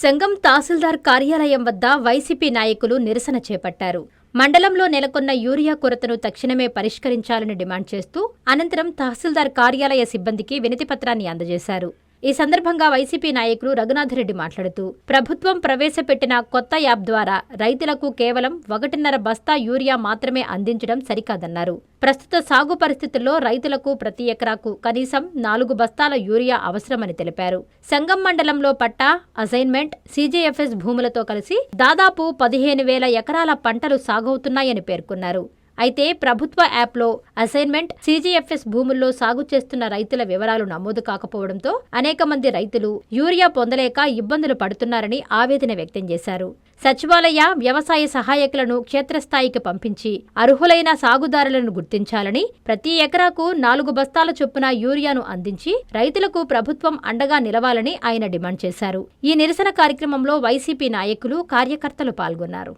సంగం తహసీల్దార్ కార్యాలయం వద్ద వైసీపీ నాయకులు నిరసన చేపట్టారు. మండలంలో నెలకొన్న యూరియా కొరతను తక్షణమే పరిష్కరించాలని డిమాండ్ చేస్తూ అనంతరం తహసీల్దార్ కార్యాలయ సిబ్బందికి వినతిపత్రాన్ని అందజేశారు. ఈ సందర్భంగా వైసీపీ నాయకులు రఘునాథరెడ్డి మాట్లాడుతూ ప్రభుత్వం ప్రవేశపెట్టిన కొత్త యాప్ ద్వారా రైతులకు కేవలం 1.5 బస్తా యూరియా మాత్రమే అందించడం సరికాదన్నారు. ప్రస్తుత సాగు పరిస్థితుల్లో రైతులకు ప్రతి ఎకరాకు కనీసం 4 బస్తాల యూరియా అవసరమని తెలిపారు. సంగం మండలంలో పట్టా, అసైన్మెంట్, సీజేఎఫ్ఎస్ భూములతో కలిసి దాదాపు 15,000 ఎకరాల పంటలు సాగవుతున్నాయని పేర్కొన్నారు. అయితే ప్రభుత్వ యాప్లో అసైన్మెంట్, సీజీఎఫ్ఎస్ భూముల్లో సాగు చేస్తున్న రైతుల వివరాలు నమోదు కాకపోవడంతో అనేక మంది రైతులు యూరియా పొందలేక ఇబ్బందులు పడుతున్నారని ఆవేదన వ్యక్తం చేశారు. సచివాలయ, వ్యవసాయ సహాయకులను క్షేత్రస్థాయికి పంపించి అర్హులైన సాగుదారులను గుర్తించాలని, ప్రతి ఎకరాకు 4 బస్తాల చొప్పున యూరియాను అందించి రైతులకు ప్రభుత్వం అండగా నిలవాలని ఆయన డిమాండ్ చేశారు. ఈ నిరసన కార్యక్రమంలో వైసీపీ నాయకులు, కార్యకర్తలు పాల్గొన్నారు.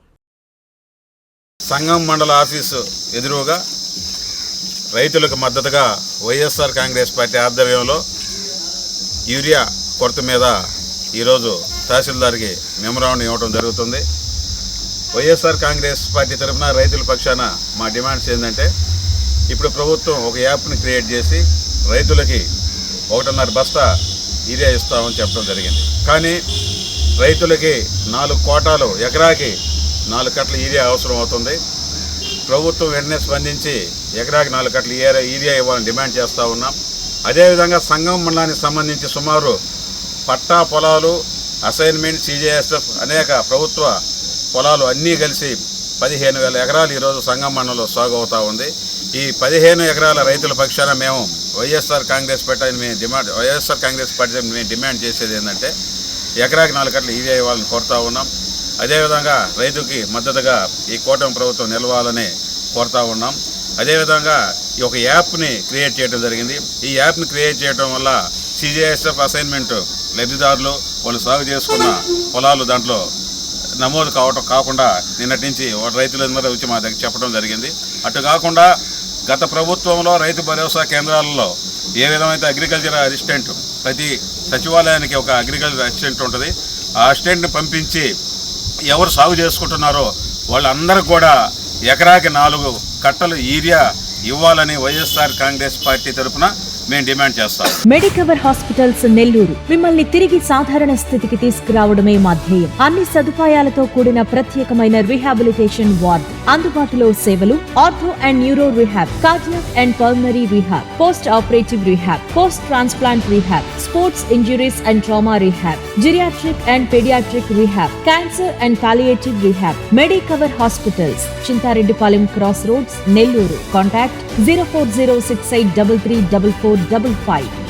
సంగం మండల ఆఫీసు ఎదురుగా రైతులకు మద్దతుగా వైఎస్ఆర్ కాంగ్రెస్ పార్టీ ఆధ్వర్యంలో యూరియా కొరత మీద ఈరోజు తహసీల్దార్కి మెమోరాండం ఇవ్వడం జరుగుతుంది. వైఎస్ఆర్ కాంగ్రెస్ పార్టీ తరఫున రైతుల పక్షాన మా డిమాండ్స్ ఏంటంటే, ఇప్పుడు ప్రభుత్వం ఒక యాప్ని క్రియేట్ చేసి రైతులకి 1.5 బస్తా యూరియా ఇస్తామని చెప్పడం జరిగింది. కానీ రైతులకి 4 కోటాలు, ఎకరాకి 4 కట్టల యూరియా అవసరం అవుతుంది. ప్రభుత్వం వెంటనే స్పందించి ఎకరాకి 4 కట్టల యూరియా ఇవ్వాలని డిమాండ్ చేస్తూ ఉన్నాం. అదేవిధంగా సంగం మండలానికి సంబంధించి సుమారు పట్టా పొలాలు, అసైన్మెంట్, సీజేఎస్ఎఫ్ అనేక ప్రభుత్వ పొలాలు అన్నీ కలిసి 15,000 ఎకరాలు ఈరోజు సంగం మండలంలో సాగు అవుతూ ఉంది. ఈ 15 ఎకరాల రైతుల పక్షాన మేము వైఎస్ఆర్ కాంగ్రెస్ పార్టీ మేము డిమాండ్ చేసేది ఏంటంటే, ఎకరాకి 4 కట్టల యూరియా ఇవ్వాలని కోరుతూ ఉన్నాం. అదేవిధంగా రైతుకి మద్దతుగా ఈ కూటమి ప్రభుత్వం నిలవాలని కోరుతూ ఉన్నాం. అదేవిధంగా ఈ ఒక యాప్ని క్రియేట్ చేయడం జరిగింది. ఈ యాప్ని క్రియేట్ చేయడం వల్ల సీజేఎస్ఎఫ్ అసైన్మెంట్ లబ్ధిదారులు వాళ్ళు సాగు చేసుకున్న పొలాలు దాంట్లో నమోదు కాకుండా నిన్నటి నుంచి రైతులందరూ వచ్చి మా దగ్గర చెప్పడం జరిగింది. అటు కాకుండా గత ప్రభుత్వంలో రైతు భరోసా కేంద్రాలలో ఏ విధమైతే అగ్రికల్చర్ అసిస్టెంట్, ప్రతి సచివాలయానికి ఒక అగ్రికల్చర్ అసిస్టెంట్ ఉంటుంది. ఆ అసిస్టెంట్ని పంపించి ఎవరు సాగు చేసుకుంటున్నారో వాళ్ళందరూ కూడా ఎకరాకి 4 కట్టలు యూరియా ఇవ్వాలని వైఎస్ఆర్ కాంగ్రెస్ పార్టీ తరఫున మేము డిమాండ్ చేస్తాం. మెడికవర్ హాస్పిటల్స్ నెల్లూరు మిమ్మల్ని తిరిగి సాధారణ స్థితికి తీసుకురావడమే మా ధ్యేయం. అన్ని సదుపాయాలతో కూడిన ప్రత్యేకమైన రీహాబిలిటేషన్ వార్డ్, అందుబాటులో సేవలు ortho and neuro rehab, cardiac and pulmonary rehab, post operative rehab, post transplant rehab, sports injuries and trauma rehab, geriatric and paediatric rehab, cancer and palliative rehab. Medicover hospitals, Chintareddypalem cross roads, Nellore. Contact 04068334455.